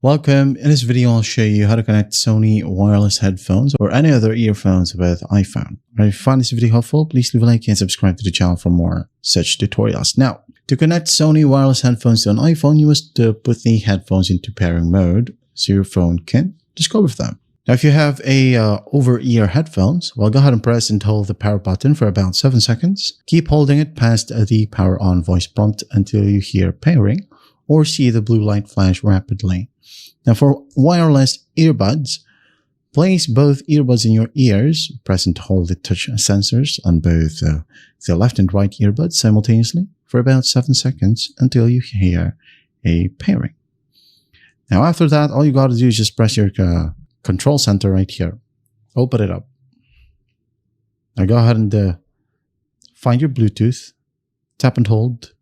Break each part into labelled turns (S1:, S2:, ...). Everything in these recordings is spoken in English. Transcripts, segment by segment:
S1: Welcome. In this video, I'll show you how to connect Sony wireless headphones or any other earphones with iPhone. If you find this video helpful, please leave a like and subscribe to the channel for more such tutorials. Now, to connect Sony wireless headphones to an iPhone, you must put the headphones into pairing mode so your phone can just go with them. Now, if you have a over-ear headphones, well, go ahead and press and hold the power button for about 7 seconds. Keep holding it past the power on voice prompt until you hear pairing or see the blue light flash rapidly. Now, for wireless earbuds, place both earbuds in your ears. Press and hold the touch sensors on both the left and right earbuds simultaneously for about 7 seconds until you hear a pairing. Now, after that, all you got to do is just press your control center right here. Open it up. Now, go ahead and find your Bluetooth, tap and hold,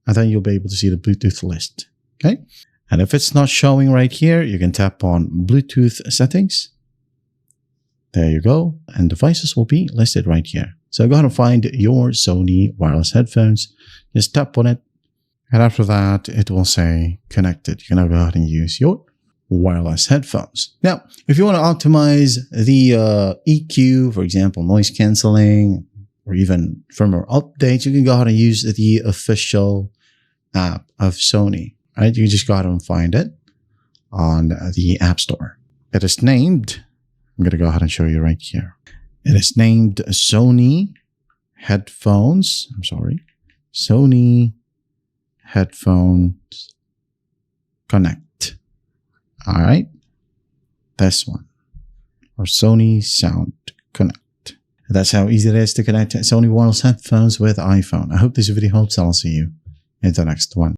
S1: and then you'll be able to see the Bluetooth list. Okay? And if it's not showing right here, you can tap on Bluetooth settings. There you go. And devices will be listed right here. So go ahead and find your Sony wireless headphones. Just tap on it. And after that, it will say connected. You can now go ahead and use your wireless headphones. Now, if you want to optimize the EQ, for example, noise canceling, or even firmware updates, you can go ahead and use the official app of Sony. Right, you can just go ahead and find it on the App Store. It is named, I'm going to go ahead and show you right here. It is named Sony Headphones. Sony Headphones Connect. All right, this one, or Sony Sound Connect. That's how easy it is to connect Sony wireless headphones with iPhone. I hope this video helps. I'll see you in the next one.